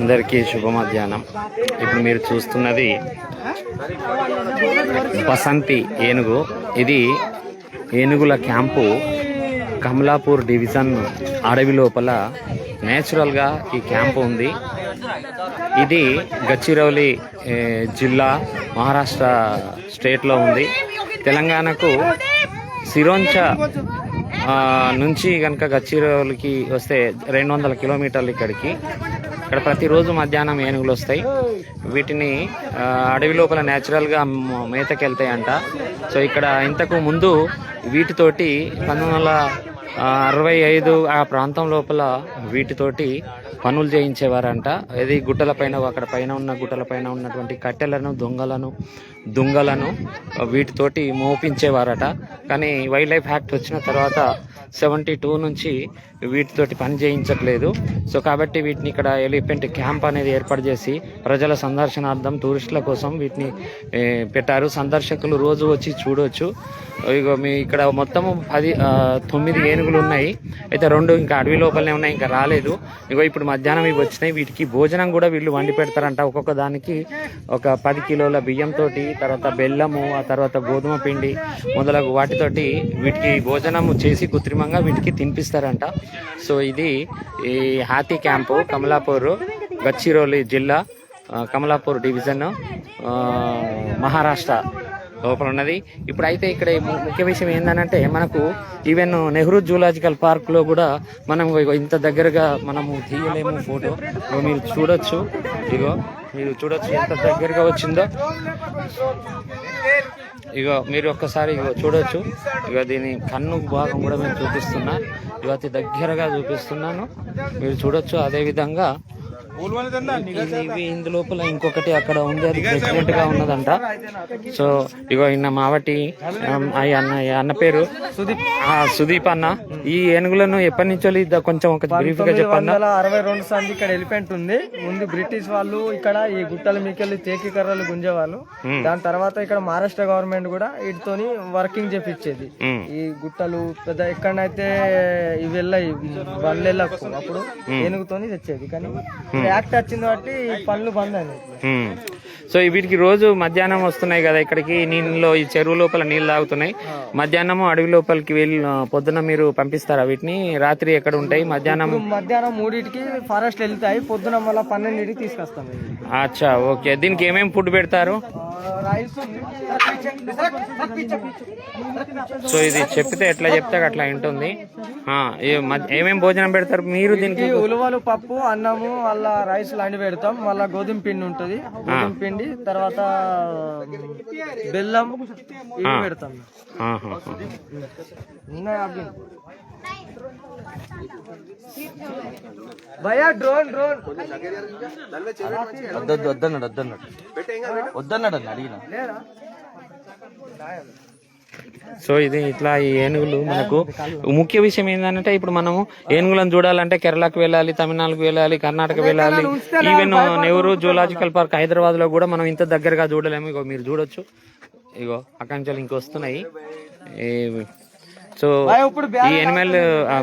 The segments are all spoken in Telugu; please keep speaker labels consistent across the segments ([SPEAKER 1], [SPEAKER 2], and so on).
[SPEAKER 1] అందరికీ శుభ మధ్యాహ్నం. ఇప్పుడు మీరు చూస్తున్నది వసంతి ఏనుగు. ఇది ఏనుగుల క్యాంపు కమలాపూర్ డివిజన్ అడవి లోపల నేచురల్గా ఈ క్యాంపు ఉంది. ఇది గచ్చిరౌలి జిల్లా మహారాష్ట్ర స్టేట్లో ఉంది. తెలంగాణకు సిరోంచ నుంచి కనుక గచ్చిరౌలికి వస్తే 200 కిలోమీటర్లు ఇక్కడికి. ఇక్కడ ప్రతిరోజు మధ్యాహ్నం ఏనుగులు వస్తాయి. వీటిని అడవి లోపల న్యాచురల్గా మేతకి వెళ్తాయంట. సో ఇక్కడ ఇంతకు ముందు వీటితోటి 1965 ఆ ప్రాంతం లోపల వీటితోటి పనులు చేయించేవారంట. ఇది గుట్టలపైన, అక్కడ పైన ఉన్న గుట్టలపైన ఉన్నటువంటి కట్టెలను దుంగలను వీటితోటి మోపించేవారట. కానీ వైల్డ్ లైఫ్ యాక్ట్ వచ్చిన తర్వాత 72 నుంచి వీటితోటి పని చేయించట్లేదు. సో కాబట్టి వీటిని ఇక్కడ ఎలిఫెంట్ క్యాంప్ అనేది ఏర్పాటు చేసి ప్రజల సందర్శనార్థం టూరిస్టుల కోసం వీటిని పెట్టారు. సందర్శకులు రోజు వచ్చి చూడవచ్చు. ఇగో మీ ఇక్కడ మొత్తము 9 ఏనుగులు ఉన్నాయి. అయితే 2 ఇంకా అడవి లోపలనే ఉన్నాయి, ఇంకా రాలేదు. ఇగో ఇప్పుడు మధ్యాహ్నం ఇవి వచ్చినాయి. వీటికి భోజనం కూడా వీళ్ళు వండి పెడతారంట. ఒక్కొక్క దానికి ఒక 10 కిలోల బియ్యంతో, తర్వాత బెల్లము, ఆ తర్వాత గోధుమ పిండి మొదలగు వాటితోటి వీటికి భోజనం చేసి కృత్రిమంగా వీటికి తినిపిస్తారంట. సో ఇది ఈ హాతీ క్యాంపు కమలాపూర్, గచ్చిరౌలి జిల్లా, కమలాపూర్ డివిజన్, మహారాష్ట్ర లోపల ఉన్నది. ఇప్పుడైతే ఇక్కడ ముఖ్య విషయం ఏంటంటే, మనకు ఈవెన్ నెహ్రూ జూలాజికల్ పార్క్ లో కూడా మనం ఇంత దగ్గరగా మనము తీయలేము ఫోటో. మీరు చూడొచ్చు, మీరు చూడొచ్చు ఎంత దగ్గరగా వచ్చిందో. మీరు ఒక్కసారి చూడొచ్చు. దీని కన్ను భాగం కూడా మేము చూపిస్తున్నా. అతి దగ్గరగా చూపిస్తున్నాను, మీరు చూడొచ్చు. అదే విధంగా ఇందులోపల ఇంకొకటి అక్కడ ఉంది, అది ప్రెగ్నెంట్ గా ఉన్నదంట. సో ఇన్న మావటి అన్న పేరు సుదీప్ అన్న. ఈ ఏనుగులను ఎప్పటి నుంచో కొంచెం ఒక బ్రీఫ్ గా చెప్పండి.
[SPEAKER 2] 1962 సంది ఇక్కడ ఎలిఫెంట్ ఉంది. ముందు బ్రిటిష్ వాళ్ళు ఇక్కడ ఈ గుట్టల మీకెళ్ళి తేకి కర్రలు గుంజేవాళ్ళు. దాని తర్వాత ఇక్కడ మహారాష్ట్ర గవర్నమెంట్ కూడా వీటితోని వర్కింగ్ చేపించేది. ఈ గుట్టలు పెద్ద ఎక్కడైతే ఇవి వెళ్ళాయి బండ్లు వెళ్ళకు, అప్పుడు ఏనుగుతోని తెచ్చేది. కానీ యాక్ట్ వచ్చింది బట్టి పనులు బంద్ అయినాయి.
[SPEAKER 1] సో వీటికి రోజు మధ్యాహ్నం వస్తున్నాయి కదా ఇక్కడికి, నీళ్ళలో ఈ చెరువు లోపల నీళ్ళు తాగుతున్నాయి. మధ్యాహ్నం అడవి లోపలికి వెళ్ళి పొద్దున మీరు పంపిస్తారా వీటిని? రాత్రి ఎక్కడ ఉంటాయి? మధ్యాహ్నం
[SPEAKER 2] 3కి ఫారెస్ట్ వెళ్తాయి, పొద్దున మళ్ళీ 12కి తీసుకొస్తాం.
[SPEAKER 1] అచ్చా, ఓకే. దీనికి ఏమేమి ఫుడ్ పెడతారు? సో ఇది చెప్తే ఎట్లా చెప్తే అట్లా ఉంటుంది. ఏమేమి భోజనం పెడతారు మీరు దీనికి?
[SPEAKER 2] ఉలవలు, పప్పు, అన్నము, అలా రైస్ లాంటి పెడతాం. మళ్ళా గోధుమ పిండి ఉంటది, గోధుమ పిండి, తర్వాత బెల్లం ఇవి పెడతాం. భయా డ్రోన్ వద్దన్నాడు అడిగిన.
[SPEAKER 1] సో ఇది ఇట్లా ఈ ఏనుగులు మనకు ముఖ్య విషయం ఏంటంటే, ఇప్పుడు మనము ఏనుగులను చూడాలంటే కేరళకు వెళ్ళాలి, తమిళనాడుకు వెళ్ళాలి, కర్ణాటక వెళ్ళాలి. Even Nehru zoological park Hyderabad లో కూడా మనం ఇంత దగ్గరగా చూడలేము. మీరు చూడొచ్చు, అక్కడి నుంచి ఇంకొస్తున్నాయి. సో ఈ ఎనిమల్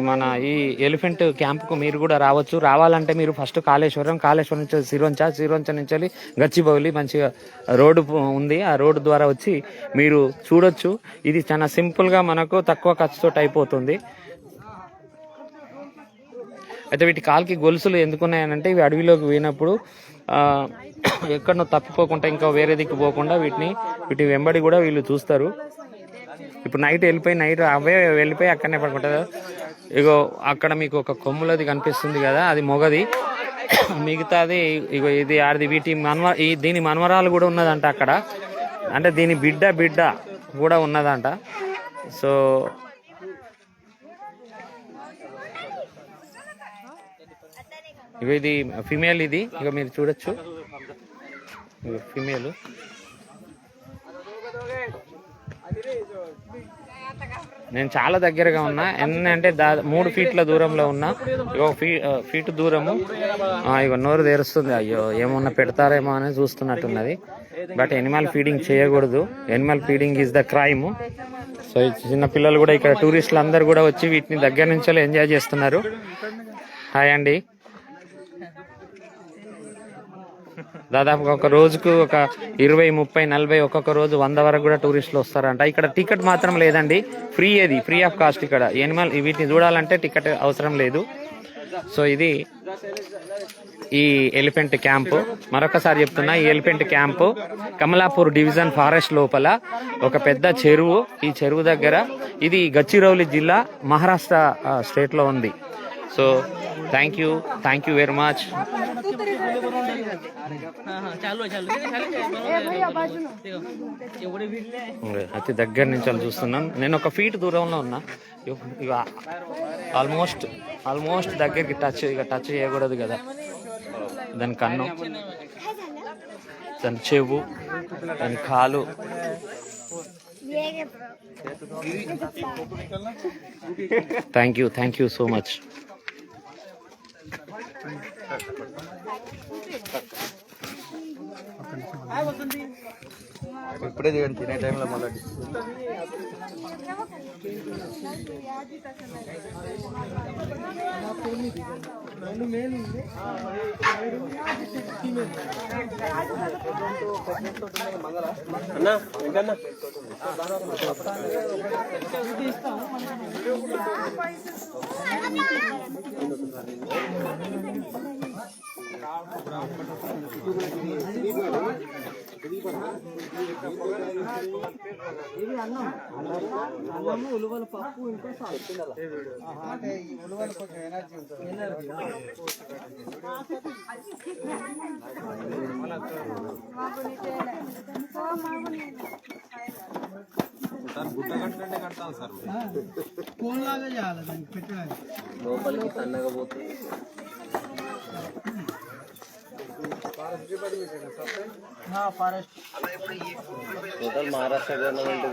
[SPEAKER 1] మన ఈ ఎలిఫెంట్ క్యాంప్ కు మీరు కూడా రావచ్చు. రావాలంటే మీరు ఫస్ట్ కాళేశ్వరం నుంచి సిరోంచ నుంచి గచ్చిబౌలి మంచిగా రోడ్డు ఉంది, ఆ రోడ్డు ద్వారా వచ్చి మీరు చూడొచ్చు. ఇది చాలా సింపుల్ గా మనకు తక్కువ ఖర్చుతో అయిపోతుంది. అయితే వీటి కాలికి గొలుసులు ఎందుకున్నాయనంటే, ఇవి అడవిలోకి పోయినప్పుడు ఎక్కడనో తప్పిపోకుండా, ఇంకా వేరే దిక్కు పోకుండా వీటి వెంబడి కూడా వీళ్ళు చూస్తారు. ఇప్పుడు నైట్ అవే వెళ్ళిపోయి అక్కడనే పడుకుంటారు. అక్కడ మీకు ఒక కొమ్ములది కనిపిస్తుంది కదా, అది మొగది. మిగతాది ఇది ఆడిది. దీని మన్మరాలు కూడా ఉన్నదంట అక్కడ, అంటే దీని బిడ్డ కూడా ఉన్నదంట. సో ఇది ఫిమేల్. ఇది మీరు చూడొచ్చు, ఫిమేల్. నేను చాలా దగ్గరగా ఉన్నా. ఏంటంటే 3 ఫీట్ల దూరంలో ఉన్నా. 1 ఫీట్ దూరము. నోరు తెరుస్తుంది. అయ్యో ఏమన్నా పెడతారేమో అని చూస్తున్నట్టున్నది. బట్ ఎనిమల్ ఫీడింగ్ చేయకూడదు. Animal feeding is the crime. So చిన్న పిల్లలు కూడా ఇక్కడ టూరిస్టులు అందరు కూడా వచ్చి వీటిని దగ్గర నుంచి ఎంజాయ్ చేస్తున్నారు. హాయ్ అండి. దాదాపుగా ఒక రోజుకు ఒక 20, 30, 40 ఒక్కొక్క రోజు 100 వరకు కూడా టూరిస్టులు వస్తారంట. ఇక్కడ టికెట్ మాత్రం లేదండి, ఫ్రీ ఆఫ్ కాస్ట్. ఇక్కడ ఎనిమల్ వీటిని చూడాలంటే టికెట్ అవసరం లేదు. సో ఇది ఈ ఎలిఫెంట్ క్యాంపు. మరొకసారి చెప్తున్నా, ఈ elephant camp Kamalapur division forest లోపల ఒక పెద్ద చెరువు. ఈ చెరువు దగ్గర ఇది గచ్చిరౌలి జిల్లా, మహారాష్ట్ర స్టేట్ లో ఉంది. So thank you very much. అతి దగ్గర నుంచి వాళ్ళు చూస్తున్నాను. నేను ఒక ఫీట్ దూరంలో ఉన్నా. ఇక ఆల్మోస్ట్ దగ్గరికి టచ్ చేయకూడదు కదా. దాని కన్ను, దాని చెవు, దాని కాలు. Thank you so much.
[SPEAKER 2] ఇప్పుడే చేయండి, తినే టైంలో మళ్ళీ ఇది అన్నము ఉలువల పప్పు ఇంకా ఉలువల పప్పు ఎనర్జీ కోన్ లాగా చేయాలి దానికి పెట్టడానికి, లోపలికి సన్నగా పోతుంది. Forest total Maharashtra government